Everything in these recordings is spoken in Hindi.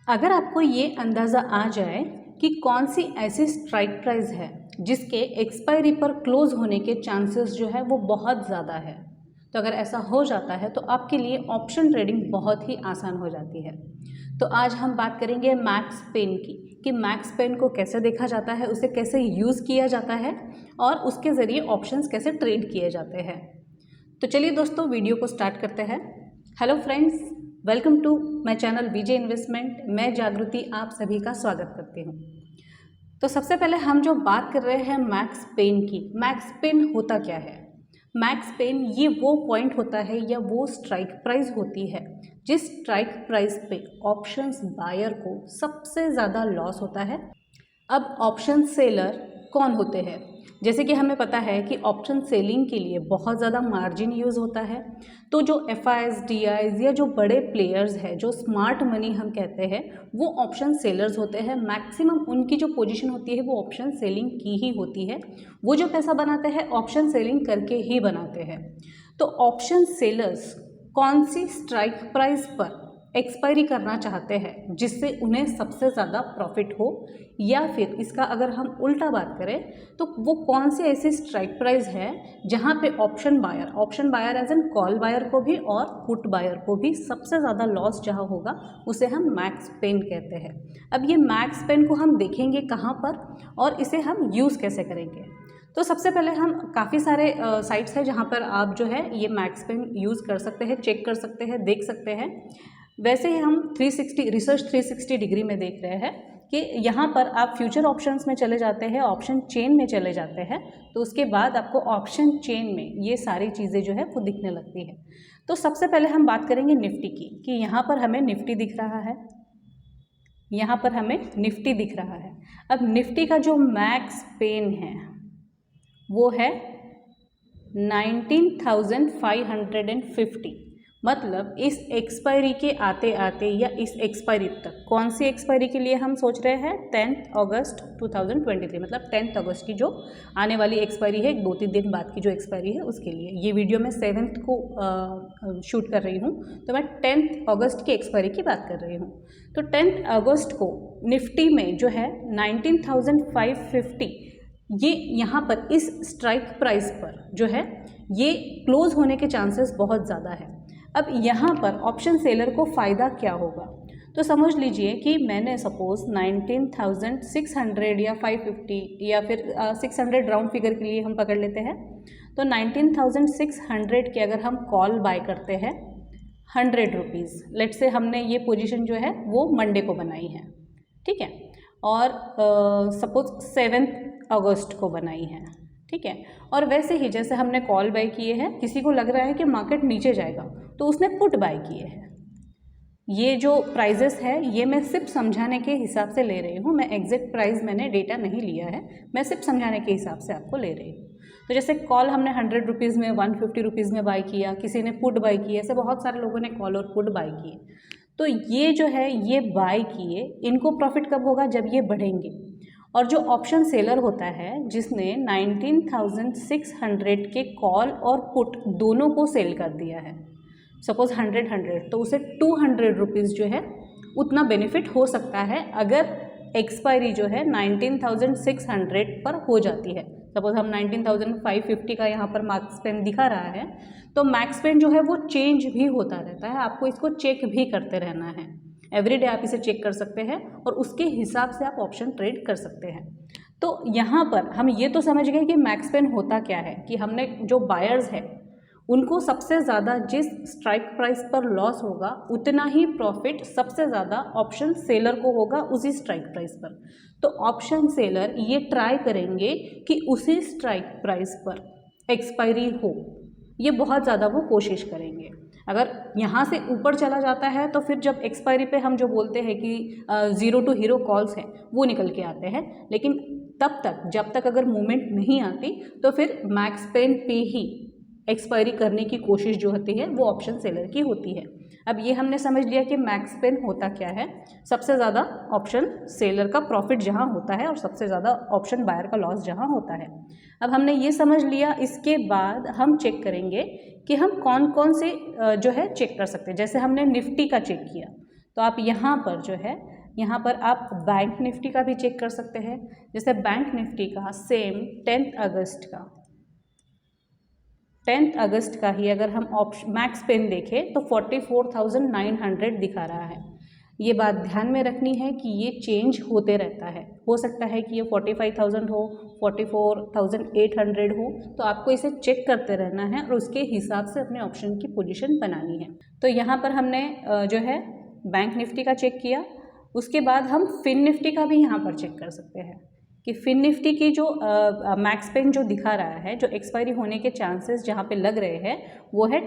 अगर आपको ये अंदाज़ा आ जाए कि कौन सी ऐसी स्ट्राइक प्राइस है जिसके एक्सपायरी पर क्लोज होने के चांसेस जो है वो बहुत ज़्यादा है, तो अगर ऐसा हो जाता है तो आपके लिए ऑप्शन ट्रेडिंग बहुत ही आसान हो जाती है। तो आज हम बात करेंगे मैक्स पेन की कि मैक्स पेन को कैसे देखा जाता है, उसे कैसे यूज़ किया जाता है और उसके ज़रिए ऑप्शंस कैसे ट्रेड किए जाते हैं। तो चलिए दोस्तों, वीडियो को स्टार्ट करते हैं। Hello friends, welcome to my channel Vijay investment. मैं जागृति आप सभी का स्वागत करती हूँ। तो सबसे पहले हम जो बात कर रहे हैं मैक्स पेन की, मैक्स पेन होता क्या है? मैक्स पेन ये वो पॉइंट होता है या वो स्ट्राइक प्राइस होती है जिस स्ट्राइक प्राइस पे ऑप्शंस बायर को सबसे ज़्यादा लॉस होता है। अब ऑप्शन सेलर कौन होते हैं? जैसे कि हमें पता है कि ऑप्शन सेलिंग के लिए बहुत ज़्यादा मार्जिन यूज़ होता है। तो जो एफआईज, डीआईज या जो बड़े प्लेयर्स हैं, जो स्मार्ट मनी हम कहते हैं, वो ऑप्शन सेलर्स होते हैं। मैक्सिमम उनकी जो पोजीशन होती है वो ऑप्शन सेलिंग की ही होती है। वो जो पैसा बनाते हैं ऑप्शन सेलिंग करके ही बनाते हैं। तो ऑप्शन सेलर्स कौन सी स्ट्राइक प्राइस पर एक्सपायरी करना चाहते हैं जिससे उन्हें सबसे ज़्यादा प्रॉफिट हो, या फिर इसका अगर हम उल्टा बात करें तो वो कौन सी ऐसी स्ट्राइक प्राइस है जहां पे option buyer as an call buyer को भी और पुट बायर को भी सबसे ज़्यादा लॉस जहां होगा उसे हम मैक्स पेन कहते हैं। अब ये मैक्स पेन को हम देखेंगे कहाँ पर और इसे हम यूज़ कैसे करेंगे। तो सबसे पहले हम काफ़ी सारे साइट्स हैं जहाँ पर आप जो है ये मैक्स पेन यूज़ कर सकते हैं, चेक कर सकते हैं, देख सकते हैं। वैसे ही हम 360 रिसर्च 360 डिग्री में देख रहे हैं कि यहाँ पर आप फ्यूचर ऑप्शंस में चले जाते हैं, ऑप्शन चेन में चले जाते हैं, तो उसके बाद आपको ऑप्शन चेन में ये सारी चीज़ें जो है वो दिखने लगती है। तो सबसे पहले हम बात करेंगे निफ्टी की कि यहाँ पर हमें निफ्टी दिख रहा है, यहाँ पर हमें निफ्टी दिख रहा है। अब निफ्टी का जो मैक्स पेन है वो है 19,550। मतलब इस एक्सपायरी के आते आते या इस एक्सपायरी तक, कौन सी एक्सपायरी के लिए हम सोच रहे हैं? 10 अगस्त 2023, मतलब 10 अगस्त की जो आने वाली एक्सपायरी है, 2-3 दिन बाद की जो एक्सपायरी है उसके लिए। ये वीडियो मैं 7th को शूट कर रही हूँ, तो मैं 10 अगस्त की एक्सपायरी की बात कर रही हूँ। तो 10 अगस्त को निफ्टी में जो है 19,550, ये यहाँ पर इस स्ट्राइक प्राइस पर जो है ये क्लोज होने के चांसेस बहुत ज़्यादा है। अब यहाँ पर ऑप्शन सेलर को फ़ायदा क्या होगा? तो समझ लीजिए कि मैंने सपोज़ 19,600 या 550 या फिर 600 राउंड फिगर के लिए हम पकड़ लेते हैं, तो 19,600 के अगर हम कॉल बाय करते हैं 100 रुपीज़, लेट से हमने ये पोजीशन जो है वो मंडे को बनाई है, ठीक है, और सपोज 7 अगस्त को बनाई है, ठीक है। और वैसे ही जैसे हमने कॉल बाय किए हैं, किसी को लग रहा है कि मार्केट नीचे जाएगा तो उसने पुट बाय किए हैं। ये जो प्राइजेस है ये मैं सिर्फ समझाने के हिसाब से ले रही हूँ, मैं एग्जैक्ट प्राइस मैंने डेटा नहीं लिया है, मैं सिर्फ समझाने के हिसाब से आपको ले रही हूँ। तो जैसे कॉल हमने 100 रुपीज़ में, 150 रुपीज़ में बाय किया, किसी ने पुट बाय किया, ऐसे बहुत सारे लोगों ने कॉल और पुट बाय किए। तो ये जो है ये बाय किए, इनको प्रॉफिट कब होगा? जब ये बढ़ेंगे। और जो ऑप्शन सेलर होता है जिसने 19,600 के कॉल और पुट दोनों को सेल कर दिया है, सपोज 100, तो उसे 200 रुपीज़ जो है उतना बेनिफिट हो सकता है अगर एक्सपायरी जो है 19,600 पर हो जाती है। सपोज हम 19,550 का यहाँ पर मैक्स पेन दिखा रहा है, तो मैक्स पेन जो है वो चेंज भी होता रहता है, आपको इसको चेक भी करते रहना है। एवरीडे आप इसे चेक कर सकते हैं और उसके हिसाब से आप ऑप्शन ट्रेड कर सकते हैं। तो यहाँ पर हम ये तो समझ गए कि मैक्स पेन होता क्या है, कि हमने जो बायर्स है उनको सबसे ज़्यादा जिस स्ट्राइक प्राइस पर लॉस होगा उतना ही प्रॉफिट सबसे ज़्यादा ऑप्शन सेलर को होगा उसी स्ट्राइक प्राइस पर। तो ऑप्शन सेलर ये ट्राई करेंगे कि उसी स्ट्राइक प्राइस पर एक्सपायरी हो, ये बहुत ज़्यादा वो कोशिश करेंगे। अगर यहाँ से ऊपर चला जाता है तो फिर जब एक्सपायरी पे हम जो बोलते हैं कि 0 टू हीरो कॉल्स हैं वो निकल के आते हैं, लेकिन तब तक जब तक अगर मूवमेंट नहीं आती तो फिर मैक्स पेन पे ही एक्सपायरी करने की कोशिश जो होती है वो ऑप्शन सेलर की होती है। अब ये हमने समझ लिया कि मैक्स पेन होता क्या है। सबसे ज़्यादा ऑप्शन सेलर का प्रॉफिट जहाँ होता है और सबसे ज़्यादा ऑप्शन बायर का लॉस जहाँ होता है। अब हमने ये समझ लिया, इसके बाद हम चेक करेंगे कि हम कौन कौन से जो है चेक कर सकते हैं। जैसे हमने निफ्टी का चेक किया, तो आप यहाँ पर जो है, यहाँ पर आप बैंक निफ्टी का भी चेक कर सकते हैं। जैसे बैंक निफ्टी का सेम 10th अगस्त का ही अगर हम ऑप्शन मैक्स पेन देखें तो 44,900 दिखा रहा है। ये बात ध्यान में रखनी है कि ये चेंज होते रहता है, हो सकता है कि ये 45,000 हो, 44,800 हो, तो आपको इसे चेक करते रहना है और उसके हिसाब से अपने ऑप्शन की पोजीशन बनानी है। तो यहाँ पर हमने जो है बैंक निफ्टी का चेक किया, उसके बाद हम फिन निफ्टी का भी यहाँ पर चेक कर सकते हैं कि फिन निफ्टी की जो मैक्स पेन जो दिखा रहा है, जो एक्सपायरी होने के चांसेस जहाँ पे लग रहे हैं वो है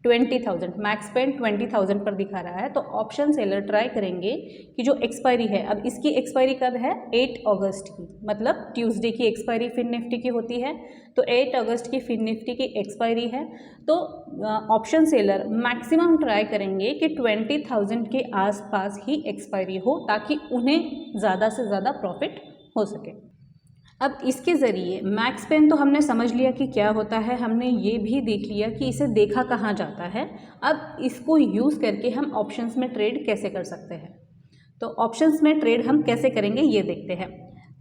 20,000 मैक्स पेन 20,000 पर दिखा रहा है। तो ऑप्शन सेलर ट्राई करेंगे कि जो एक्सपायरी है, अब इसकी एक्सपायरी कब है, 8 अगस्त की, मतलब ट्यूसडे की एक्सपायरी फिन निफ्टी की होती है। तो 8 अगस्त की फिन निफ्टी की एक्सपायरी है, तो ऑप्शन सेलर मैक्सिमम ट्राई करेंगे कि 20,000 के आसपास ही एक्सपायरी हो, ताकि उन्हें ज़्यादा से ज़्यादा प्रॉफिट हो सके। अब इसके ज़रिए मैक्स पेन तो हमने समझ लिया कि क्या होता है, हमने ये भी देख लिया कि इसे देखा कहाँ जाता है। अब इसको यूज़ करके हम ऑप्शंस में ट्रेड कैसे कर सकते हैं, तो ऑप्शंस में ट्रेड हम कैसे करेंगे ये देखते हैं।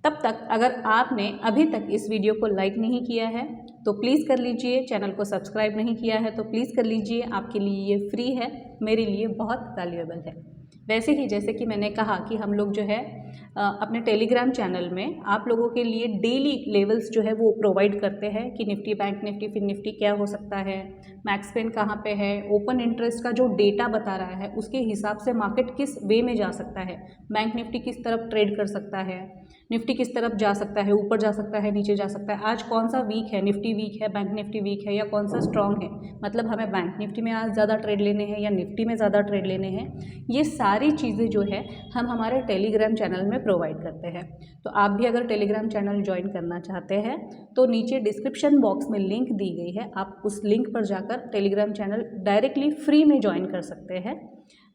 तब तक अगर आपने अभी तक इस वीडियो को लाइक नहीं किया है तो प्लीज़ कर लीजिए, चैनल को सब्सक्राइब नहीं किया है तो प्लीज़ कर लीजिए, आपके लिए ये फ्री है, मेरे लिए बहुत वैल्यूएबल है। वैसे ही जैसे कि मैंने कहा कि हम लोग जो है अपने टेलीग्राम चैनल में आप लोगों के लिए डेली लेवल्स जो है वो प्रोवाइड करते हैं कि निफ्टी, बैंक निफ्टी, फिन निफ्टी क्या हो सकता है, मैक्स पेन कहाँ पे है, ओपन इंटरेस्ट का जो डेटा बता रहा है उसके हिसाब से मार्केट किस वे में जा सकता है, बैंक निफ्टी किस तरफ ट्रेड कर सकता है, निफ्टी किस तरफ जा सकता है, ऊपर जा सकता है, नीचे जा सकता है, आज कौन सा वीक है, निफ्टी वीक है, बैंक निफ्टी वीक है, या कौन सा स्ट्रांग है, मतलब हमें बैंक निफ्टी में आज ज़्यादा ट्रेड लेने हैं या निफ्टी में ज़्यादा ट्रेड लेने हैं। ये सारी चीज़ें जो है हम हमारे टेलीग्राम चैनल में प्रोवाइड करते हैं। तो आप भी अगर टेलीग्राम चैनल ज्वाइन करना चाहते हैं तो नीचे डिस्क्रिप्शन बॉक्स में लिंक दी गई है, आप उस लिंक पर जाकर टेलीग्राम चैनल डायरेक्टली फ्री में ज्वाइन कर सकते हैं।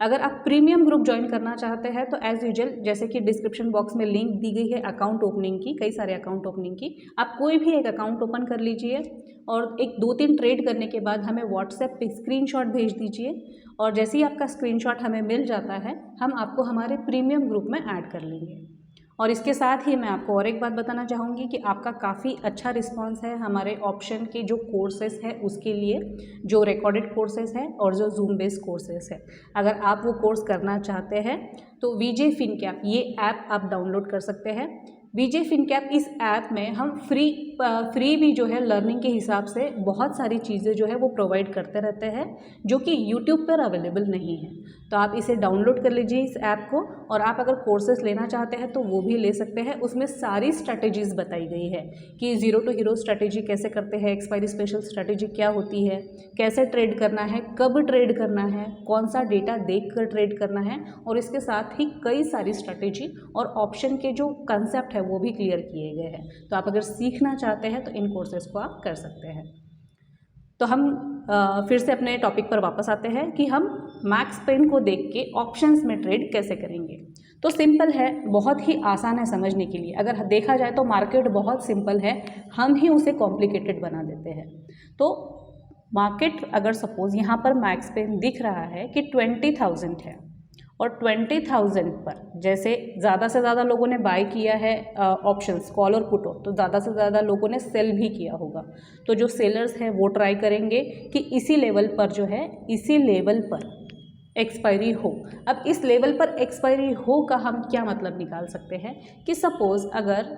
अगर आप प्रीमियम ग्रुप ज्वाइन करना चाहते हैं तो एज़ यूजुअल जैसे कि डिस्क्रिप्शन बॉक्स में लिंक दी गई है अकाउंट ओपनिंग की, कई सारे अकाउंट ओपनिंग की, आप कोई भी एक अकाउंट ओपन कर लीजिए और एक 2-3 ट्रेड करने के बाद हमें व्हाट्सएप पे स्क्रीनशॉट भेज दीजिए, और जैसे ही आपका स्क्रीनशॉट हमें मिल जाता है हम आपको हमारे प्रीमियम ग्रुप में ऐड कर लेंगे। और इसके साथ ही मैं आपको और एक बात बताना चाहूँगी कि आपका काफ़ी अच्छा रिस्पांस है हमारे ऑप्शन के जो कोर्सेस है उसके लिए, जो रिकॉर्डेड कोर्सेस है और जो जूम बेस्ड कोर्सेस है। अगर आप वो कोर्स करना चाहते हैं तो वीजे फिनकैप ये ऐप आप डाउनलोड कर सकते हैं। वीजे फिनकैप इस ऐप में हम फ्री भी जो है लर्निंग के हिसाब से बहुत सारी चीज़ें जो है वो प्रोवाइड करते रहते हैं जो कि यूट्यूब पर अवेलेबल नहीं है। तो आप इसे डाउनलोड कर लीजिए इस ऐप को, और आप अगर कोर्सेज लेना चाहते हैं तो वो भी ले सकते हैं। उसमें सारी स्ट्रैटेजीज़ बताई गई है कि ज़ीरो टू हीरो स्ट्रैटेजी कैसे करते हैं, एक्सपायरी स्पेशल स्ट्रैटेजी क्या होती है, कैसे ट्रेड करना है, कब ट्रेड करना है, कौन सा डेटा देख कर ट्रेड करना है, और इसके साथ ही कई सारी स्ट्रैटेजी और ऑप्शन के जो कंसेप्ट है वो भी क्लियर किए गए हैं। तो आप अगर सीखना चाहते हैं तो इन कोर्सेज को आप कर सकते हैं। तो हम फिर से अपने टॉपिक पर वापस आते हैं कि हम मैक्स पेन को देख के ऑप्शंस में ट्रेड कैसे करेंगे। तो सिंपल है, बहुत ही आसान है समझने के लिए। अगर देखा जाए तो मार्केट बहुत सिंपल है, हम ही उसे कॉम्प्लिकेटेड बना देते हैं। तो मार्केट अगर सपोज यहाँ पर मैक्स पेन दिख रहा है कि 20,000 है, और 20,000 पर जैसे ज़्यादा से ज़्यादा लोगों ने बाय किया है ऑप्शंस कॉल और पुट, तो ज़्यादा से ज़्यादा लोगों ने सेल भी किया होगा। तो जो सेलर्स हैं वो ट्राई करेंगे कि इसी लेवल पर जो है, इसी लेवल पर एक्सपायरी हो। अब इस लेवल पर एक्सपायरी हो का हम क्या मतलब निकाल सकते हैं कि सपोज़ अगर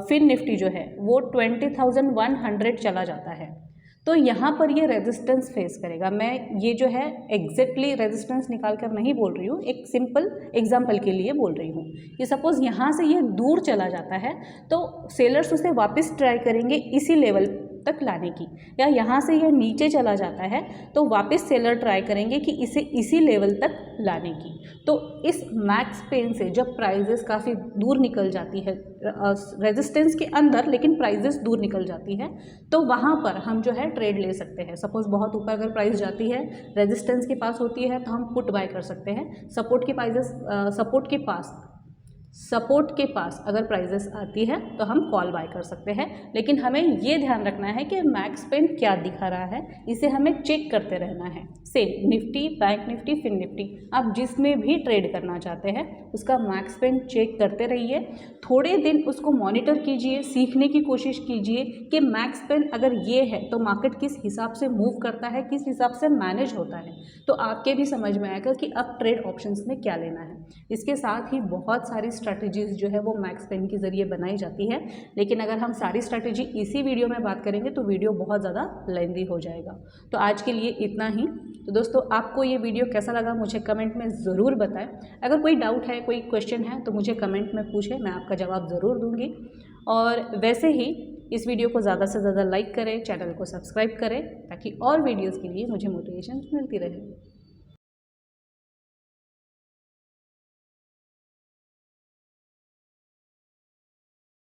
फिन निफ्टी जो है वो 20,100 चला जाता है तो यहाँ पर ये रेजिस्टेंस फेस करेगा। मैं ये जो है एग्जैक्टली रेजिस्टेंस निकाल कर नहीं बोल रही हूँ, एक सिंपल एग्जांपल के लिए बोल रही हूँ कि सपोज़ यहाँ से ये दूर चला जाता है तो सेलर्स उसे वापस ट्राई करेंगे इसी लेवल तक लाने की, या यहाँ से यह नीचे चला जाता है तो वापस सेलर ट्राई करेंगे कि इसे इसी लेवल तक लाने की। तो इस मैक्स पेन से जब प्राइजेस काफ़ी दूर निकल जाती है, रेजिस्टेंस के अंदर लेकिन प्राइजेस दूर निकल जाती है, तो वहाँ पर हम जो है ट्रेड ले सकते हैं। सपोज़ बहुत ऊपर अगर प्राइस जाती है, रेजिस्टेंस के पास होती है, तो हम पुट बाय कर सकते हैं। सपोर्ट के पास सपोर्ट के पास अगर प्राइजेस आती है तो हम कॉल बाय कर सकते हैं, लेकिन हमें ये ध्यान रखना है कि मैक्स पेन क्या दिखा रहा है, इसे हमें चेक करते रहना है। Same Nifty, bank Nifty, fin Nifty, आप जिसमें भी ट्रेड करना चाहते हैं उसका मैक्स पेन चेक करते रहिए। थोड़े दिन उसको मॉनिटर कीजिए, सीखने की कोशिश कीजिए कि मैक्स पेन अगर ये है तो मार्केट किस हिसाब से मूव करता है, किस हिसाब से मैनेज होता है, तो आपके भी समझ में आएगा कि अब ट्रेड ऑप्शंस में क्या लेना है। इसके साथ ही बहुत सारी स्ट्रैटेजीज जो है वो मैक्स पेन के ज़रिए बनाई जाती है, लेकिन अगर हम सारी स्ट्रैटेजी इसी वीडियो में बात करेंगे तो वीडियो बहुत ज़्यादा लेंदी हो जाएगा। तो आज के लिए इतना ही। तो दोस्तों, आपको ये वीडियो कैसा लगा मुझे कमेंट में ज़रूर बताएं। अगर कोई डाउट है, कोई क्वेश्चन है तो मुझे कमेंट में पूछें, मैं आपका जवाब ज़रूर दूंगी। और वैसे ही इस वीडियो को ज़्यादा से ज़्यादा लाइक करें, चैनल को सब्सक्राइब करें, ताकि और वीडियोज़ के लिए मुझे मोटिवेशन मिलती रहे।